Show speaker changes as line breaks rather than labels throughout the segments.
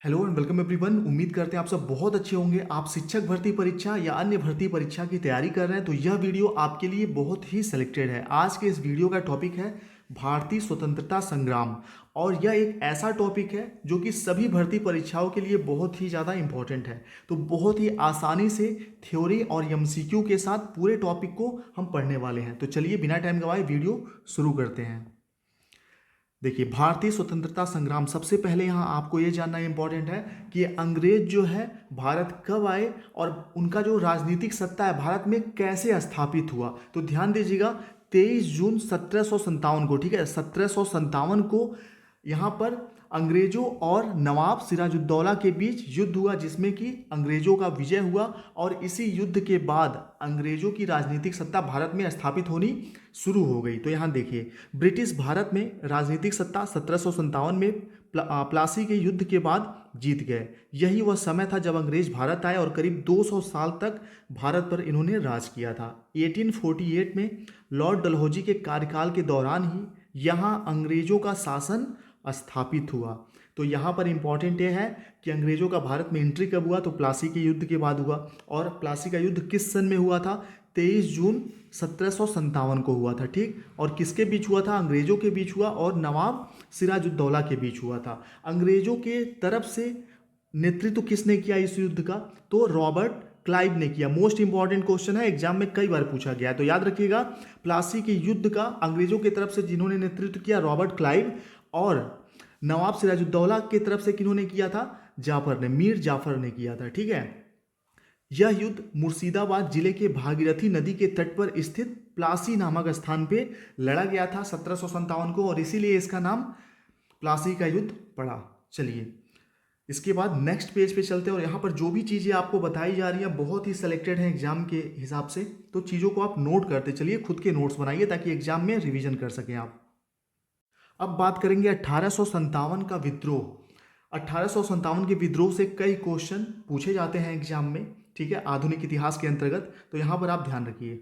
Hello and welcome everyone. उम्मीद करते हैं आप सब बहुत अच्छे होंगे। आप शिक्षक भर्ती परीक्षा या अन्य भर्ती परीक्षा की तैयारी कर रहे हैं तो यह वीडियो आपके लिए बहुत ही सिलेक्टेड है। आज के इस वीडियो का टॉपिक है भारतीय स्वतंत्रता संग्राम, और यह एक ऐसा टॉपिक है जो कि सभी भर्ती परीक्षाओं के लिए बहुत ही ज़्यादा इंपॉर्टेंट है। तो बहुत ही आसानी से थ्योरी और एमसीक्यू के साथ पूरे टॉपिक को हम पढ़ने वाले हैं। तो चलिए बिना टाइम गवाए वीडियो शुरू करते हैं। देखिए, भारतीय स्वतंत्रता संग्राम, सबसे पहले यहाँ आपको ये जानना इंपॉर्टेंट है कि अंग्रेज जो है भारत कब आए और उनका जो राजनीतिक सत्ता है भारत में कैसे स्थापित हुआ। तो ध्यान दीजिएगा, 23 जून 1757 को, ठीक है, 1757 को यहाँ पर अंग्रेजों और नवाब सिराजुद्दौला के बीच युद्ध हुआ, जिसमें कि अंग्रेजों का विजय हुआ। और इसी युद्ध के बाद अंग्रेजों की राजनीतिक सत्ता भारत में स्थापित होनी शुरू हो गई। तो यहाँ देखिए, ब्रिटिश भारत में राजनीतिक सत्ता 1757 में प्लासी के युद्ध के बाद जीत गए। यही वह समय था जब अंग्रेज भारत आए और करीब 200 साल तक भारत पर इन्होंने राज किया था। 1848 में लॉर्ड डलहौजी के कार्यकाल के दौरान ही यहाँ अंग्रेजों का शासन स्थापित हुआ। तो यहाँ पर इंपॉर्टेंट ये है कि अंग्रेजों का भारत में एंट्री कब हुआ, तो प्लासी के युद्ध के बाद हुआ। और प्लासी का युद्ध किस सन में हुआ था? 23 जून 1757 को हुआ था, ठीक। और किसके बीच हुआ था? अंग्रेजों के बीच हुआ और नवाब सिराजुद्दौला के बीच हुआ था। अंग्रेजों के तरफ से नेतृत्व किसने किया इस युद्ध का? तो रॉबर्ट क्लाइव ने किया। मोस्ट इंपॉर्टेंट क्वेश्चन है, एग्जाम में कई बार पूछा गया है, तो याद रखिएगा, प्लासी के युद्ध का अंग्रेजों की तरफ से जिन्होंने नेतृत्व किया रॉबर्ट क्लाइव, और नवाब सिराजुद्दौला की तरफ से किन्होंने किया था? जाफर ने, मीर जाफर ने किया था, ठीक है। यह युद्ध मुर्शिदाबाद जिले के भागीरथी नदी के तट पर स्थित प्लासी नामक स्थान पे लड़ा गया था 1757 को, और इसीलिए इसका नाम प्लासी का युद्ध पड़ा। चलिए, इसके बाद नेक्स्ट पेज पे चलते हैं, और यहाँ पर जो भी चीज़ें आपको बताई जा रही हैं बहुत ही सिलेक्टेड हैं एग्जाम के हिसाब से, तो चीज़ों को आप नोट करते चलिए, खुद के नोट्स बनाइए ताकि एग्जाम में रिवीजन कर सकें आप। अब बात करेंगे 1857 का विद्रोह। 1857 के विद्रोह से कई क्वेश्चन पूछे जाते हैं एग्जाम में, ठीक है, आधुनिक इतिहास के अंतर्गत। तो यहाँ पर आप ध्यान रखिए,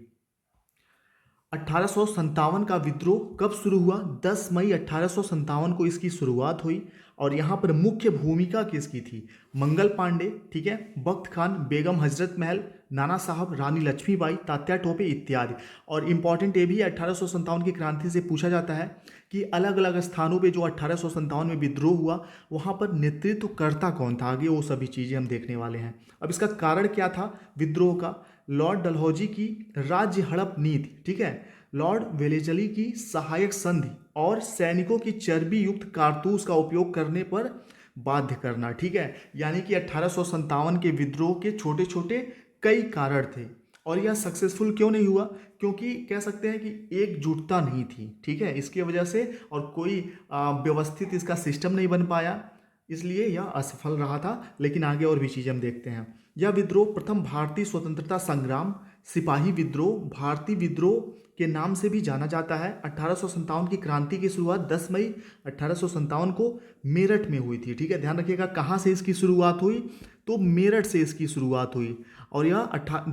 1857 का विद्रोह कब शुरू हुआ? 10 मई 1857 को इसकी शुरुआत हुई। और यहाँ पर मुख्य भूमिका किसकी थी? मंगल पांडे, ठीक है, बख्त खान, बेगम हजरत महल, नाना साहब, रानी लक्ष्मीबाई, तात्या टोपे इत्यादि। और इम्पॉर्टेंट ये भी 1857 की क्रांति से पूछा जाता है कि अलग अलग स्थानों पे जो 1857 में विद्रोह हुआ वहाँ पर नेतृत्वकर्ता कौन था। आगे वो सभी चीज़ें हम देखने वाले हैं। अब इसका कारण क्या था विद्रोह का? लॉर्ड डलहौजी की राज्य हड़प नीति, ठीक है, लॉर्ड वेलेजली की सहायक संधि, और सैनिकों की चर्बी युक्त कारतूस का उपयोग करने पर बाध्य करना, ठीक है। यानी कि 1857 के विद्रोह के छोटे छोटे कई कारण थे, और यह सक्सेसफुल क्यों नहीं हुआ? क्योंकि कह सकते हैं कि एकजुटता नहीं थी, ठीक है, इसकी वजह से, और कोई व्यवस्थित इसका सिस्टम नहीं बन पाया, इसलिए यह असफल रहा था। लेकिन आगे और भी चीज़ें हम देखते हैं। यह विद्रोह प्रथम भारतीय स्वतंत्रता संग्राम, सिपाही विद्रोह, भारतीय विद्रोह के नाम से भी जाना जाता है। 1857 की क्रांति की शुरुआत 10 मई 1857 को मेरठ में हुई थी, ठीक है। ध्यान रखिएगा कहाँ से इसकी शुरुआत हुई, तो मेरठ से इसकी शुरुआत हुई, और यह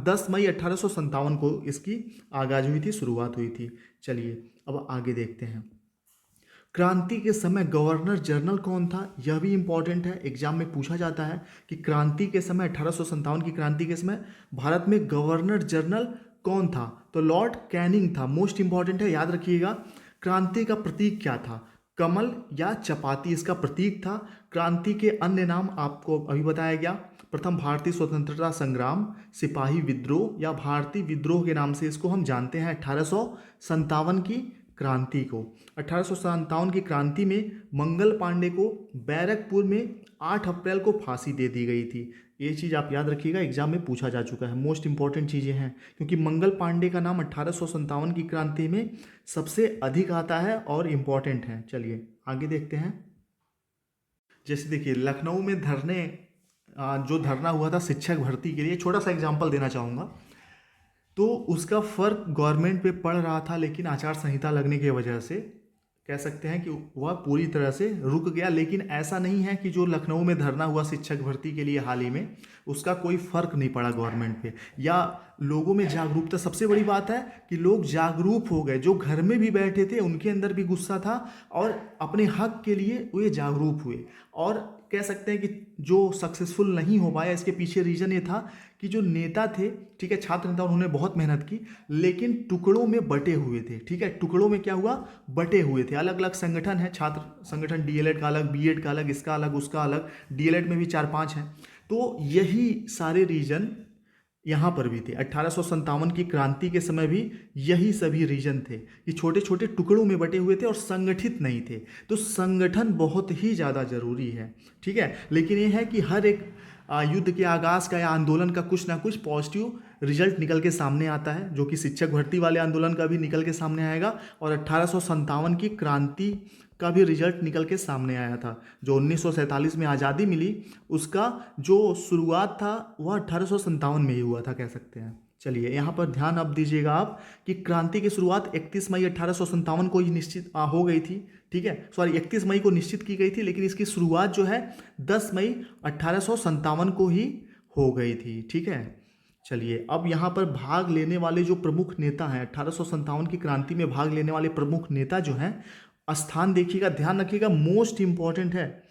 10 मई 1857 को इसकी आगाज हुई थी, शुरुआत हुई थी। चलिए अब आगे देखते हैं। क्रांति के समय गवर्नर जनरल कौन था? यह भी इंपॉर्टेंट है, एग्जाम में पूछा जाता है कि क्रांति के समय, 1857 की क्रांति के समय भारत में गवर्नर जनरल कौन था? तो लॉर्ड कैनिंग था। मोस्ट इंपॉर्टेंट है, याद रखिएगा। क्रांति का प्रतीक क्या था? कमल या चपाती इसका प्रतीक था। क्रांति के अन्य नाम आपको अभी बताया गया। प्रथम भारतीय स्वतंत्रता संग्राम, सिपाही विद्रोह या भारतीय विद्रोह के नाम से इसको हम जानते हैं 1857 की क्रांति को। 1857 की क्रांति में मंगल पांडे को बैरकपुर में 8 अप्रैल को फांसी दे दी गई थी। ये चीज़ आप याद रखिएगा, एग्जाम में पूछा जा चुका है। मोस्ट इंपॉर्टेंट चीज़ें हैं, क्योंकि मंगल पांडे का नाम 1857 की क्रांति में सबसे अधिक आता है और इम्पॉर्टेंट है। चलिए आगे देखते हैं। जैसे देखिए, लखनऊ में जो धरना हुआ था शिक्षक भर्ती के लिए, छोटा सा एग्जाम्पल देना चाहूँगा। तो उसका फ़र्क गवर्नमेंट पे पड़ रहा था, लेकिन आचार संहिता लगने की वजह से कह सकते हैं कि वह पूरी तरह से रुक गया। लेकिन ऐसा नहीं है कि जो लखनऊ में धरना हुआ शिक्षक भर्ती के लिए हाल ही में, उसका कोई फ़र्क नहीं पड़ा गवर्नमेंट पे, या लोगों में जागरूकता। सबसे बड़ी बात है कि लोग जागरूक हो गए, जो घर में भी बैठे थे उनके अंदर भी गुस्सा था, और अपने हक के लिए वे जागरूक हुए। और कह सकते हैं कि जो सक्सेसफुल नहीं हो पाया, इसके पीछे रीजन ये था कि जो नेता थे, ठीक है, छात्र नेता, उन्होंने बहुत मेहनत की लेकिन टुकड़ों में बटे हुए थे। ठीक है, टुकड़ों में क्या हुआ, बटे हुए थे। अलग अलग संगठन है, छात्र संगठन, डीएलएड का अलग, बीएड का अलग, इसका अलग, उसका अलग, डीएलएड में भी 4-5 हैं। तो यही सारे रीजन यहाँ पर भी थे। 1857 की क्रांति के समय भी यही सभी रीजन थे कि छोटे छोटे टुकड़ों में बटे हुए थे और संगठित नहीं थे। तो संगठन बहुत ही ज़्यादा जरूरी है। ठीक है, लेकिन ये है कि हर एक युद्ध के आगाज़ का या आंदोलन का कुछ ना कुछ पॉजिटिव रिजल्ट निकल के सामने आता है, जो कि शिक्षक भर्ती वाले आंदोलन का भी निकल के सामने आएगा और 1857 की क्रांति का भी रिजल्ट निकल के सामने आया था। जो 1947 में आज़ादी मिली, उसका जो शुरुआत था वह 1857 में ही हुआ था, कह सकते हैं। चलिए यहाँ पर ध्यान अब दीजिएगा आप कि क्रांति की शुरुआत 31 मई 1857 को ही निश्चित हो गई थी। ठीक है, सॉरी 31 मई को निश्चित की गई थी, लेकिन इसकी शुरुआत जो है 10 मई 1857 को ही हो गई थी। ठीक है, चलिए अब यहाँ पर भाग लेने वाले जो प्रमुख नेता हैं, 1857 की क्रांति में भाग लेने वाले प्रमुख नेता जो हैं, स्थान देखिएगा, ध्यान रखिएगा, मोस्ट इंपॉर्टेंट है,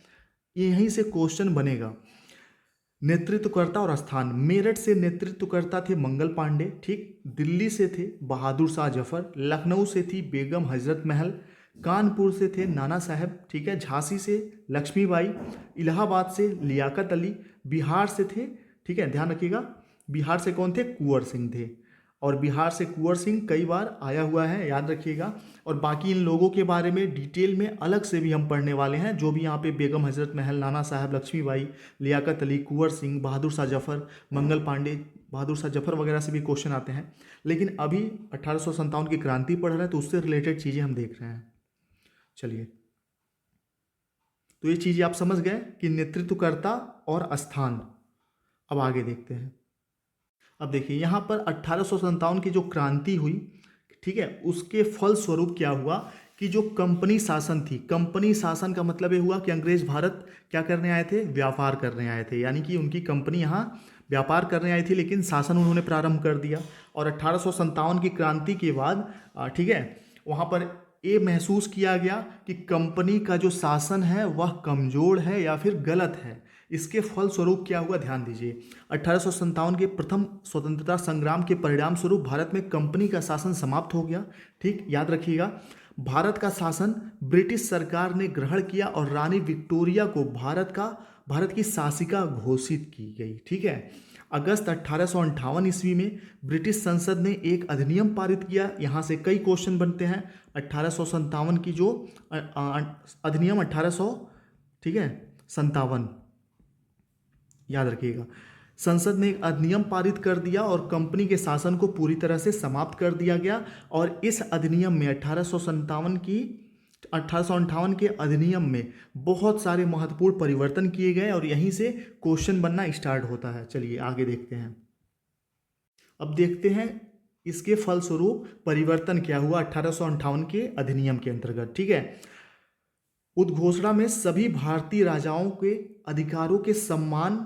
यहीं से क्वेश्चन बनेगा। नेतृत्वकर्ता और स्थान, मेरठ से नेतृत्वकर्ता थे मंगल पांडे, ठीक, दिल्ली से थे बहादुर शाह जफर, लखनऊ से थी बेगम हजरत महल, कानपुर से थे नाना साहब, ठीक है, झांसी से लक्ष्मीबाई, इलाहाबाद से लियाकत अली, बिहार से थे, ठीक है, ध्यान रखिएगा, बिहार से कौन थे, कुंवर सिंह थे, और बिहार से कुंवर सिंह कई बार आया हुआ है, याद रखिएगा। और बाकी इन लोगों के बारे में डिटेल में अलग से भी हम पढ़ने वाले हैं, जो भी यहाँ पे बेगम हजरत महल, नाना साहब, लक्ष्मीबाई, लियाकत अली, कुंवर सिंह, बहादुर शाह जफर, मंगल पांडे, बहादुर शाह जफर वगैरह से भी क्वेश्चन आते हैं। लेकिन अभी 1857 की क्रांति पढ़ रहे हैं तो उससे रिलेटेड चीज़ें हम देख रहे हैं। चलिए, तो ये चीज़ें आप समझ गए कि नेतृत्वकर्ता और स्थान। अब आगे देखते हैं। अब देखिए यहाँ पर 1857 की जो क्रांति हुई, ठीक है, उसके फलस्वरूप क्या हुआ कि जो कंपनी शासन थी, कंपनी शासन का मतलब ये हुआ कि अंग्रेज भारत क्या करने आए थे, व्यापार करने आए थे, यानी कि उनकी कंपनी यहाँ व्यापार करने आई थी, लेकिन शासन उन्होंने प्रारंभ कर दिया। और 1857 की क्रांति के बाद ठीक है, वहाँ पर ये महसूस किया गया कि कंपनी का जो शासन है वह कमज़ोर है या फिर गलत है। इसके फलस्वरूप क्या हुआ, ध्यान दीजिए, 1857 के प्रथम स्वतंत्रता संग्राम के परिणाम स्वरूप भारत में कंपनी का शासन समाप्त हो गया। ठीक, याद रखिएगा, भारत का शासन ब्रिटिश सरकार ने ग्रहण किया और रानी विक्टोरिया को भारत की शासिका घोषित की गई। ठीक है, अगस्त 1858 ईस्वी में ब्रिटिश संसद ने एक अधिनियम पारित किया। यहाँ से कई क्वेश्चन बनते हैं। 1857 की जो अधिनियम 1800, ठीक है, 57, याद रखिएगा, संसद ने एक अधिनियम पारित कर दिया और कंपनी के शासन को पूरी तरह से समाप्त कर दिया गया। और इस अधिनियम में 1858 के अधिनियम में बहुत सारे महत्वपूर्ण परिवर्तन किए गए और यहीं से क्वेश्चन बनना स्टार्ट होता है। चलिए आगे देखते हैं। अब देखते हैं इसके फलस्वरूप परिवर्तन क्या हुआ 1858 के अधिनियम के अंतर्गत। ठीक है, उद्घोषणा में सभी भारतीय राजाओं के अधिकारों के सम्मान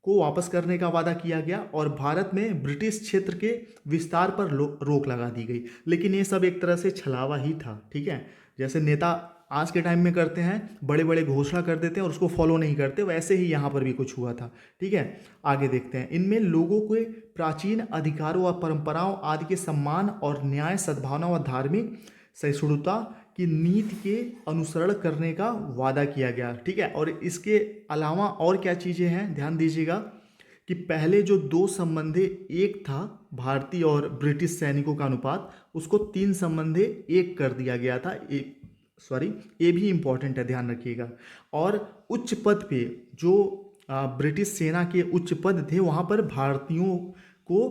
को वापस करने का वादा किया गया और भारत में ब्रिटिश क्षेत्र के विस्तार पर रोक लगा दी गई। लेकिन ये सब एक तरह से छलावा ही था। ठीक है, जैसे नेता आज के टाइम में करते हैं, बड़े बड़े घोषणा कर देते हैं और उसको फॉलो नहीं करते, वैसे ही यहाँ पर भी कुछ हुआ था। ठीक है, आगे देखते हैं। इनमें लोगों के प्राचीन अधिकारों और परंपराओं आदि के सम्मान और न्याय, सद्भावना और धार्मिक सहिष्णुता की नीति के अनुसरण करने का वादा किया गया। ठीक है, और इसके अलावा और क्या चीज़ें हैं, ध्यान दीजिएगा कि पहले जो 2 संबंधे 1 था, भारतीय और ब्रिटिश सैनिकों का अनुपात, उसको 3 संबंधे 1 कर दिया गया था। ये भी इम्पॉर्टेंट है, ध्यान रखिएगा। और उच्च पद पे जो ब्रिटिश सेना के उच्च पद थे, वहाँ पर भारतीयों को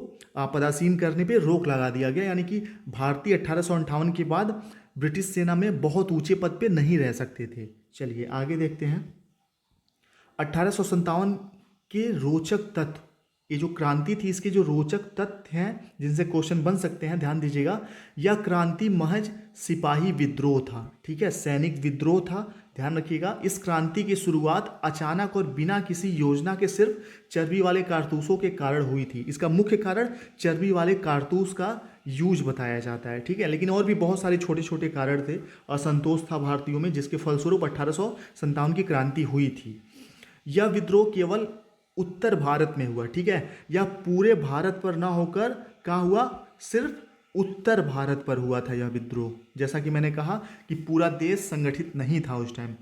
पदासीन करने पे रोक लगा दिया गया, यानी कि भारतीय 1858 के बाद ब्रिटिश सेना में बहुत ऊंचे पद पे नहीं रह सकते थे। चलिए आगे देखते हैं। 1857 के रोचक तथ्य, ये जो क्रांति थी इसके जो रोचक तथ्य हैं जिनसे क्वेश्चन बन सकते हैं, ध्यान दीजिएगा। यह क्रांति महज सिपाही विद्रोह था। ठीक है, सैनिक विद्रोह था, ध्यान रखिएगा। इस क्रांति की शुरुआत अचानक और बिना किसी योजना के सिर्फ चर्बी वाले कारतूसों के कारण हुई थी। इसका मुख्य कारण चर्बी वाले कारतूस का यूज बताया जाता है। ठीक है, लेकिन और भी बहुत सारे छोटे छोटे कारण थे। असंतोष था भारतीयों में, जिसके फलस्वरूप 1857 की क्रांति हुई थी। यह विद्रोह केवल उत्तर भारत में हुआ, ठीक है, यह पूरे भारत पर ना होकर कहाँ हुआ, सिर्फ उत्तर भारत पर हुआ था यह विद्रोह। जैसा कि मैंने कहा कि पूरा देश संगठित नहीं था उस टाइम।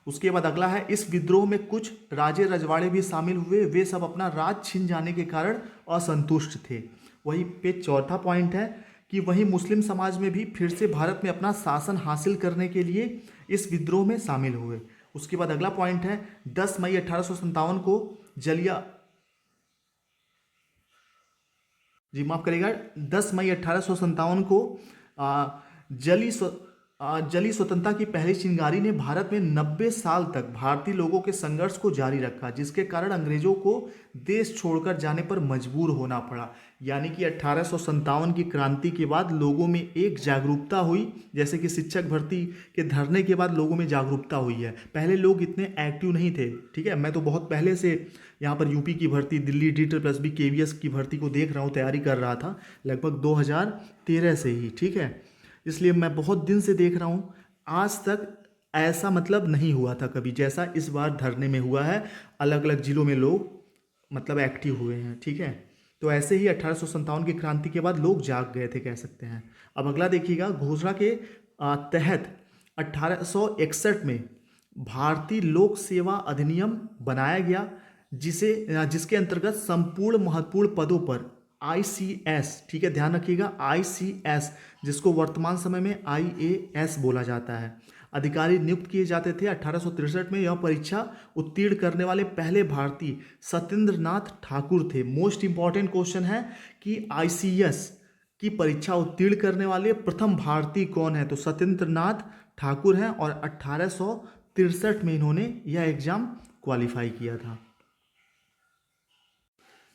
उसके बाद अगला है, इस विद्रोह में कुछ राजे रजवाड़े भी शामिल हुए, वे सब अपना राज छिन जाने के कारण असंतुष्ट थे। वही पे चौथा पॉइंट है कि वही मुस्लिम समाज में भी फिर से भारत में अपना शासन हासिल करने के लिए इस विद्रोह में शामिल हुए। उसके बाद अगला पॉइंट है, 10 मई 1857 को जलिया जी माफ करिएगा 10 मई 1857 को आ, जली स्व जली स्वतंत्रता की पहली चिंगारी ने भारत में 90 साल तक भारतीय लोगों के संघर्ष को जारी रखा, जिसके कारण अंग्रेजों को देश छोड़कर जाने पर मजबूर होना पड़ा। यानी कि 1857 की क्रांति के बाद लोगों में एक जागरूकता हुई, जैसे कि शिक्षक भर्ती के धरने के बाद लोगों में जागरूकता हुई है। पहले लोग इतने एक्टिव नहीं थे, ठीक है, मैं तो बहुत पहले से यहाँ पर यूपी की भर्ती, दिल्ली DSSB KVS की भर्ती को देख रहा हूँ, तैयारी कर रहा था लगभग 2013 से ही, ठीक है, इसलिए मैं बहुत दिन से देख रहा हूँ। आज तक ऐसा मतलब नहीं हुआ था कभी जैसा इस बार धरने में हुआ है। अलग अलग जिलों में लोग मतलब एक्टिव हुए हैं, ठीक है। तो ऐसे ही 1857 की क्रांति के बाद लोग जाग गए थे, कह सकते हैं। अब अगला देखिएगा, घोषणा के तहत 1861 में भारतीय लोक सेवा अधिनियम बनाया गया, जिसके अंतर्गत संपूर्ण महत्वपूर्ण पदों पर ICS, ठीक है, ध्यान रखिएगा ICS, जिसको वर्तमान समय में IAS बोला जाता है, अधिकारी नियुक्त किए जाते थे। 1863 में यह परीक्षा उत्तीर्ण करने वाले पहले भारतीय सत्येंद्र नाथ ठाकुर थे। मोस्ट इंपॉर्टेंट क्वेश्चन है कि ICS की परीक्षा उत्तीर्ण करने वाले प्रथम भारतीय कौन है, तो सत्येंद्र नाथ ठाकुर हैं और 1863 में इन्होंने यह एग्जाम क्वालिफाई किया था।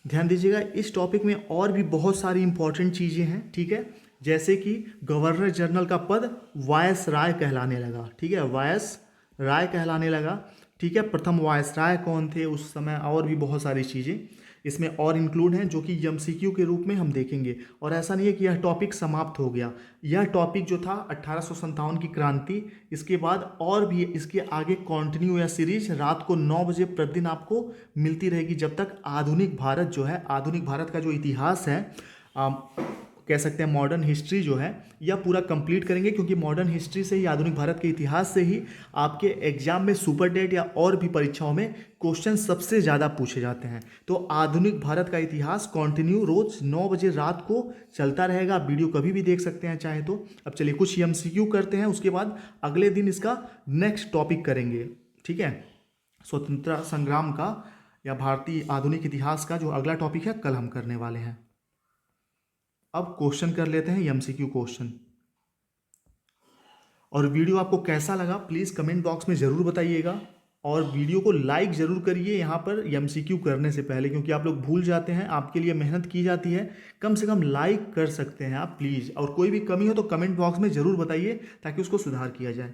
ध्यान दीजिएगा, इस टॉपिक में और भी बहुत सारी इंपॉर्टेंट चीज़ें हैं, ठीक है, जैसे कि गवर्नर जनरल का पद वायसराय कहलाने लगा, ठीक है, वायसराय कहलाने लगा, ठीक है। प्रथम वायसराय कौन थे उस समय, और भी बहुत सारी चीज़ें इसमें और इंक्लूड हैं जो कि MCQ के रूप में हम देखेंगे। और ऐसा नहीं है कि यह टॉपिक समाप्त हो गया, यह टॉपिक जो था 1857 की क्रांति, इसके बाद और भी इसके आगे कंटिन्यू या सीरीज रात को 9 बजे प्रतिदिन आपको मिलती रहेगी, जब तक आधुनिक भारत जो है, आधुनिक भारत का जो इतिहास है, कह सकते हैं मॉडर्न हिस्ट्री जो है, यह पूरा कंप्लीट करेंगे, क्योंकि मॉडर्न हिस्ट्री से ही, आधुनिक भारत के इतिहास से ही आपके एग्जाम में सुपर डेट या और भी परीक्षाओं में क्वेश्चन सबसे ज़्यादा पूछे जाते हैं। तो आधुनिक भारत का इतिहास कंटिन्यू रोज 9 बजे रात को चलता रहेगा। आप वीडियो कभी भी देख सकते हैं चाहे तो। अब चलिए कुछ MCQ करते हैं, उसके बाद अगले दिन इसका नेक्स्ट टॉपिक करेंगे, ठीक है, स्वतंत्रता संग्राम का या भारतीय आधुनिक इतिहास का जो अगला टॉपिक है कल हम करने वाले हैं। अब क्वेश्चन कर लेते हैं, MCQ क्वेश्चन। और वीडियो आपको कैसा लगा प्लीज़ कमेंट बॉक्स में ज़रूर बताइएगा, और वीडियो को लाइक ज़रूर करिए यहाँ पर MCQ करने से पहले, क्योंकि आप लोग भूल जाते हैं, आपके लिए मेहनत की जाती है, कम से कम लाइक कर सकते हैं आप प्लीज़। और कोई भी कमी हो तो कमेंट बॉक्स में ज़रूर बताइए ताकि उसको सुधार किया जाए।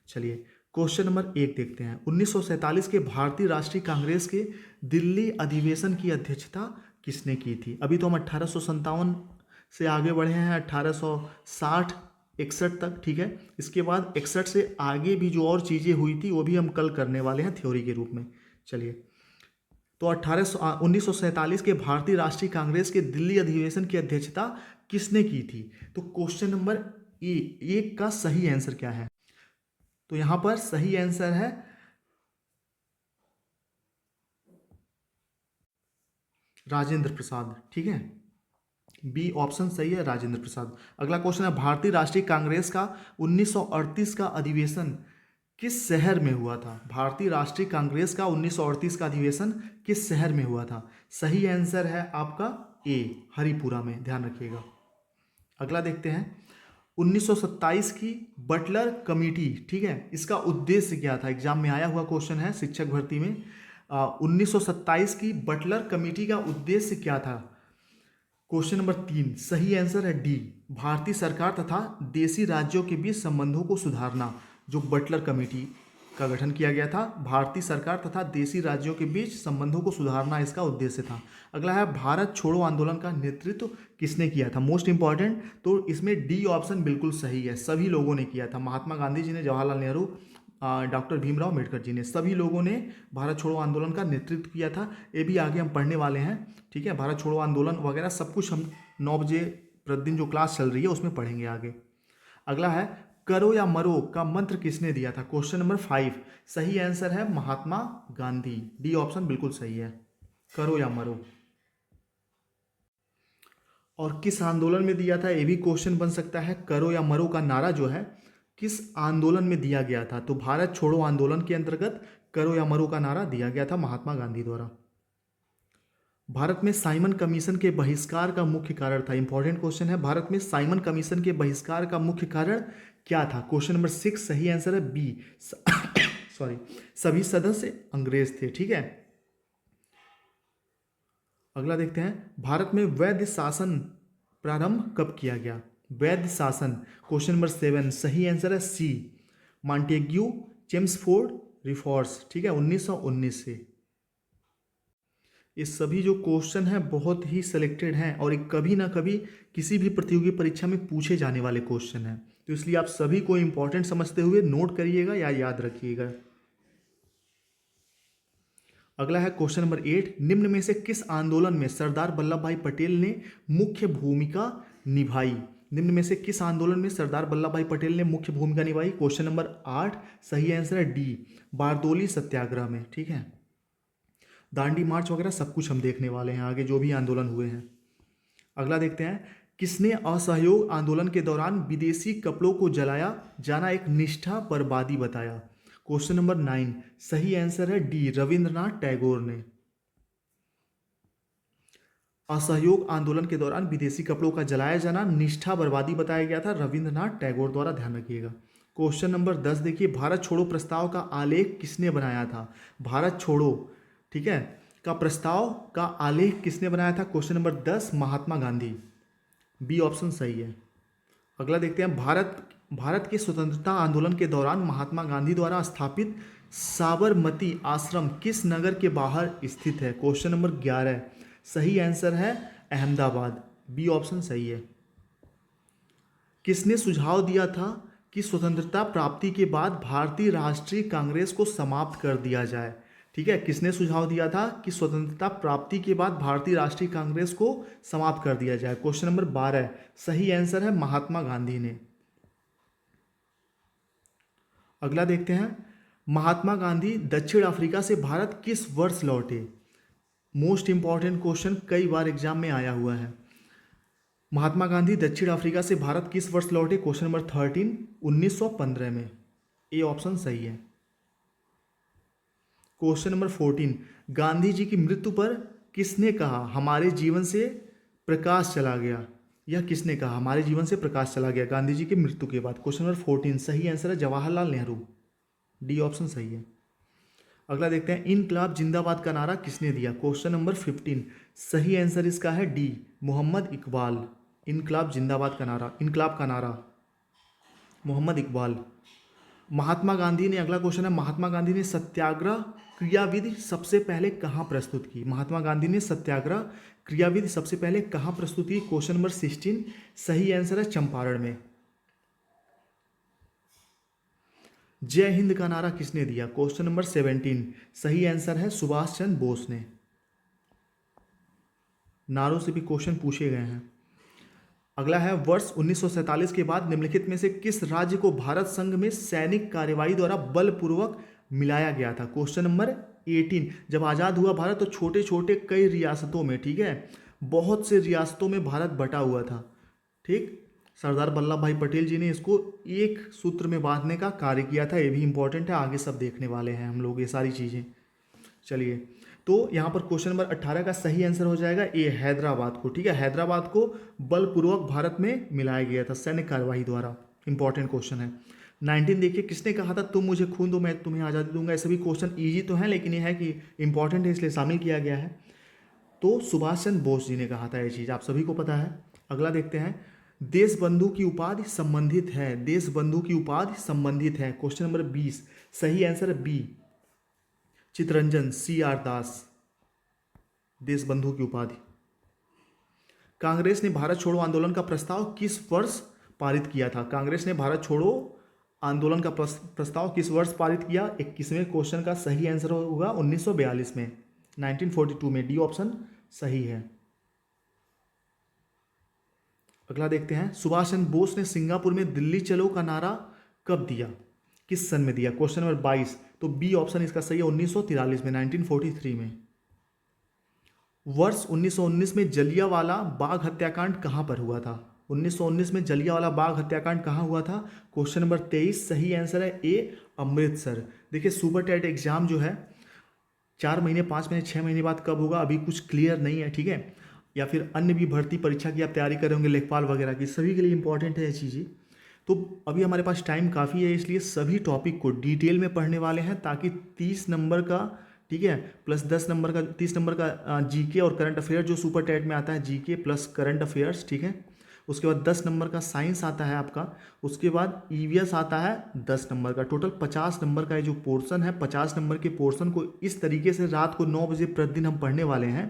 चलिए क्वेश्चन नंबर 1 देखते हैं। 1947 के भारतीय राष्ट्रीय कांग्रेस के दिल्ली अधिवेशन की अध्यक्षता किसने की थी? अभी तो हम 1857 से आगे बढ़े हैं 1860 61 तक, ठीक है। इसके बाद 61 से आगे भी जो और चीज़ें हुई थी वो भी हम कल करने वाले हैं थ्योरी के रूप में। चलिए तो 1947 के भारतीय राष्ट्रीय कांग्रेस के दिल्ली अधिवेशन की अध्यक्षता किसने की थी? तो क्वेश्चन नंबर एक का सही आंसर क्या है? तो यहां पर सही आंसर है राजेंद्र प्रसाद, ठीक है, बी ऑप्शन सही है, राजेंद्र प्रसाद। अगला क्वेश्चन है, भारतीय राष्ट्रीय कांग्रेस का 1938 का अधिवेशन किस शहर में हुआ था? भारतीय राष्ट्रीय कांग्रेस का 1938 का अधिवेशन किस शहर में हुआ था? सही आंसर है आपका ए, हरिपुरा में, ध्यान रखिएगा। अगला देखते हैं, 1927 की बटलर कमेटी, ठीक है, इसका उद्देश्य क्या था? एग्जाम में आया हुआ क्वेश्चन है शिक्षक भर्ती में। 1927 की बटलर कमेटी का उद्देश्य क्या था? क्वेश्चन नंबर 3 सही आंसर है डी, भारतीय सरकार तथा देशी राज्यों के बीच संबंधों को सुधारना। जो बटलर कमेटी का गठन किया गया था, भारतीय सरकार तथा देशी राज्यों के बीच संबंधों को सुधारना इसका उद्देश्य था। अगला है, भारत छोड़ो आंदोलन का नेतृत्व किसने किया था? मोस्ट इंपॉर्टेंट, तो इसमें डी ऑप्शन बिल्कुल सही है, सभी लोगों ने किया था। महात्मा गांधी जी ने, जवाहरलाल नेहरू, डॉक्टर भीमराव अम्बेडकर जी ने। सभी लोगों ने भारत छोड़ो आंदोलन का नेतृत्व किया था। ये भी आगे हम पढ़ने वाले हैं, ठीक है। भारत छोड़ो आंदोलन वगैरह सब कुछ हम 9 बजे प्रतिदिन जो क्लास चल रही है उसमें पढ़ेंगे आगे। अगला है करो या मरो का मंत्र किसने दिया था? Question number 5। सही आंसर है महात्मा गांधी। डी ऑप्शन बिल्कुल सही है, करो या मरो। और किस आंदोलन में दिया था, ये भी क्वेश्चन बन सकता है। करो या मरो का नारा जो है किस आंदोलन में दिया गया था? तो भारत छोड़ो आंदोलन के अंतर्गत करो या मरो का नारा दिया गया था महात्मा गांधी द्वारा। भारत में साइमन कमीशन के बहिष्कार का मुख्य कारण था। इंपॉर्टेंट क्वेश्चन है, भारत में साइमन कमीशन के बहिष्कार का मुख्य कारण क्या था? क्वेश्चन नंबर 6 सही आंसर है बी सॉरी, सभी सदस्य अंग्रेज थे, ठीक है। अगला देखते हैं, भारत में वैध शासन प्रारंभ कब किया गया? वैध शासन, क्वेश्चन नंबर 7 सही आंसर है सी, मॉन्टेग्यू चेम्सफोर्ड रिफॉर्म्स, ठीक है, 1919 से। ये सभी जो क्वेश्चन हैं बहुत ही सिलेक्टेड हैं और एक कभी ना कभी किसी भी प्रतियोगी परीक्षा में पूछे जाने वाले क्वेश्चन हैं, तो इसलिए आप सभी को इंपॉर्टेंट समझते हुए नोट करिएगा या याद रखिएगा। अगला है क्वेश्चन नंबर 8, निम्न में से किस आंदोलन में सरदार वल्लभ भाई पटेल ने मुख्य भूमिका निभाई? निम्न में से किस आंदोलन में सरदार वल्लभ भाई पटेल ने मुख्य भूमिका निभाई? क्वेश्चन नंबर 8 सही आंसर है डी, बारदोली सत्याग्रह में, ठीक है। दांडी मार्च वगैरह सब कुछ हम देखने वाले हैं आगे, जो भी आंदोलन हुए हैं। अगला देखते हैं, किसने असहयोग आंदोलन के दौरान विदेशी कपड़ों को जलाया जाना एक निष्ठा बर्बादी बताया? क्वेश्चन नंबर 9 सही आंसर है डी, रविंद्रनाथ टैगोर ने। असहयोग आंदोलन के दौरान विदेशी कपड़ों का जलाया जाना निष्ठा बर्बादी बताया गया था, रविंद्रनाथ टैगोर द्वारा, ध्यान रखिएगा। क्वेश्चन नंबर 10 देखिए, भारत छोड़ो प्रस्ताव का आलेख किसने बनाया था? भारत छोड़ो, ठीक है, का प्रस्ताव का आलेख किसने बनाया था? Question number 10 Mahatma Gandhi, B option सही है। अगला देखते हैं, भारत के स्वतंत्रता आंदोलन के दौरान महात्मा गांधी द्वारा स्थापित साबरमती आश्रम किस नगर के बाहर स्थित है? क्वेश्चन नंबर 11 सही आंसर है अहमदाबाद, बी ऑप्शन सही है। किसने सुझाव दिया था कि स्वतंत्रता प्राप्ति के बाद भारतीय राष्ट्रीय कांग्रेस को समाप्त कर दिया जाए? ठीक है, किसने सुझाव दिया था कि स्वतंत्रता प्राप्ति के बाद भारतीय राष्ट्रीय कांग्रेस को समाप्त कर दिया जाए? क्वेश्चन नंबर 12 सही आंसर है महात्मा गांधी ने। अगला देखते हैं, महात्मा गांधी दक्षिण अफ्रीका से भारत किस वर्ष लौटे? मोस्ट इंपॉर्टेंट क्वेश्चन, कई बार एग्जाम में आया हुआ है। महात्मा गांधी दक्षिण अफ्रीका से भारत किस वर्ष लौटे? क्वेश्चन नंबर 13 1915 में, ए ऑप्शन सही है। क्वेश्चन नंबर 14, गांधी जी की मृत्यु पर किसने कहा हमारे जीवन से प्रकाश चला गया? यह किसने कहा हमारे जीवन से प्रकाश चला गया गांधी जी की मृत्यु के बाद? क्वेश्चन नंबर 14 सही आंसर है जवाहरलाल नेहरू, डी ऑप्शन सही है। अगला देखते हैं, इनकलाब जिंदाबाद का नारा किसने दिया? क्वेश्चन नंबर 15 सही आंसर इसका है डी, मोहम्मद इकबाल। इनकलाब जिंदाबाद का नारा, इनकलाब का नारा मोहम्मद इकबाल। महात्मा गांधी ने, अगला क्वेश्चन है, महात्मा गांधी ने सत्याग्रह क्रियाविधि सबसे पहले कहाँ प्रस्तुत की? महात्मा गांधी ने सत्याग्रह क्रियाविधि सबसे पहले कहाँ प्रस्तुत की? क्वेश्चन नंबर 16 सही आंसर है चंपारण में। जय हिंद का नारा किसने दिया? क्वेश्चन नंबर 17 सही आंसर है सुभाष चंद्र बोस ने। नारों से भी क्वेश्चन पूछे गए हैं। अगला है, वर्ष 1947 के बाद निम्नलिखित में से किस राज्य को भारत संघ में सैनिक कार्यवाही द्वारा बलपूर्वक मिलाया गया था? क्वेश्चन नंबर 18, जब आज़ाद हुआ भारत तो छोटे छोटे कई रियासतों में, ठीक है, बहुत से रियासतों में भारत बटा हुआ था, ठीक। सरदार वल्लभ भाई पटेल जी ने इसको एक सूत्र में बांधने का कार्य किया था, ये भी इंपॉर्टेंट है, आगे सब देखने वाले हैं हम लोग ये सारी चीज़ें। चलिए, तो यहाँ पर क्वेश्चन नंबर 18 का सही आंसर हो जाएगा ए, हैदराबाद को, ठीक है, हैदराबाद को बलपूर्वक भारत में मिलाया गया था सैन्य कार्यवाही द्वारा। इंपॉर्टेंट क्वेश्चन है। 19 देखिए, किसने कहा था तुम मुझे खून दो मैं तुम्हें आज़ादी दूंगा? ये सभी क्वेश्चन ईजी तो हैं लेकिन ये है कि इंपॉर्टेंट है इसलिए शामिल किया गया है। तो सुभाष चंद्र बोस जी ने कहा था, ये चीज़ आप सभी को पता है। अगला देखते हैं, देश बंधु की उपाधि संबंधित है, देश बंधु की उपाधि संबंधित है। क्वेश्चन नंबर 20 सही आंसर है बी, चित्तरंजन CR दास, देश बंधु की उपाधि। कांग्रेस ने भारत छोड़ो आंदोलन का प्रस्ताव किस वर्ष पारित किया था? कांग्रेस ने भारत छोड़ो आंदोलन का प्रस्ताव किस वर्ष पारित किया? 21वें क्वेश्चन का सही आंसर होगा 1942 में, 1942 में। डी ऑप्शन सही है। अगला देखते हैं, सुभाष चंद्र बोस ने सिंगापुर में दिल्ली चलो का नारा कब दिया? किस सन में दिया? Question number 22। तो बी ऑप्शन इसका सही है, 1943 में, 1943 में। वर्ष 1919 में जलियांवाला बाग हत्याकांड कहाँ पर हुआ था? 1919 में जलियांवाला बाग हत्याकांड कहाँ हुआ था? क्वेश्चन नंबर 23 सही आंसर है ए, अमृतसर। देखिए सुपर टेट एग्जाम जो है 4 महीने, 5 महीने, 6 महीने बाद कब होगा अभी कुछ क्लियर नहीं है, ठीक है। या फिर अन्य भी भर्ती परीक्षा की आप तैयारी कर रहे होंगे, लेखपाल वगैरह की, सभी के लिए इंपॉर्टेंट है ये चीज़ें। तो अभी हमारे पास टाइम काफ़ी है, इसलिए सभी टॉपिक को डिटेल में पढ़ने वाले हैं, ताकि 30 नंबर का, ठीक है, प्लस 10 नंबर का, 30 नंबर का जीके और करंट अफेयर जो सुपर टेट में आता है, जीके प्लस करंट अफेयर्स, ठीक है। उसके बाद 10 नंबर का साइंस आता है आपका, उसके बाद ईवीएस आता है 10 नंबर का। टोटल 50 नंबर का ये जो पोर्शन है, 50 नंबर के पोर्शन को इस तरीके से रात को 9 बजे प्रतिदिन हम पढ़ने वाले हैं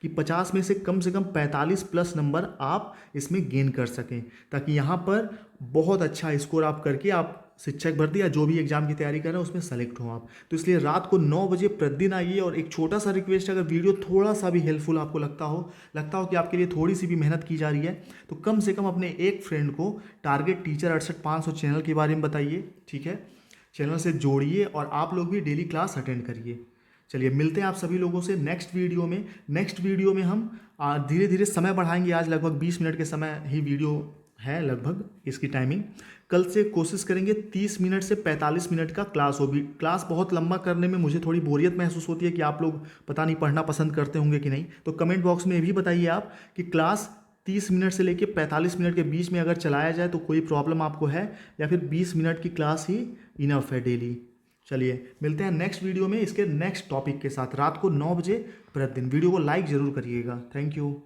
कि 50 में से कम 45 प्लस नंबर आप इसमें गेन कर सकें, ताकि यहाँ पर बहुत अच्छा स्कोर आप करके आप शिक्षक भर्ती या जो भी एग्जाम की तैयारी कर रहे हैं उसमें सेलेक्ट हो आप। तो इसलिए रात को 9 बजे प्रतिदिन आइए। और एक छोटा सा रिक्वेस्ट, अगर वीडियो थोड़ा सा भी हेल्पफुल आपको लगता हो कि आपके लिए थोड़ी सी भी मेहनत की जा रही है, तो कम से कम अपने एक फ्रेंड को टारगेट टीचर 68500 चैनल के बारे में बताइए, ठीक है। चैनल से जोड़िए और आप लोग भी डेली क्लास अटेंड करिए। चलिए मिलते हैं आप सभी लोगों से नेक्स्ट वीडियो में। नेक्स्ट वीडियो में हम धीरे धीरे समय बढ़ाएंगे। आज लगभग 20 मिनट के समय ही वीडियो है लगभग इसकी टाइमिंग। कल से कोशिश करेंगे 30 मिनट से 45 मिनट का क्लास हो। भी क्लास बहुत लंबा करने में मुझे थोड़ी बोरियत महसूस होती है कि आप लोग पता नहीं पढ़ना पसंद करते होंगे कि नहीं। तो कमेंट बॉक्स में ये भी बताइए आप कि क्लास 30 मिनट से लेकर 45 मिनट के बीच में अगर चलाया जाए तो कोई प्रॉब्लम आपको है, या फिर 20 मिनट की क्लास ही इनफ है डेली। चलिए मिलते हैं नेक्स्ट वीडियो में इसके नेक्स्ट टॉपिक के साथ रात को 9 बजे प्रतिदिन। वीडियो को लाइक ज़रूर करिएगा। Thank you.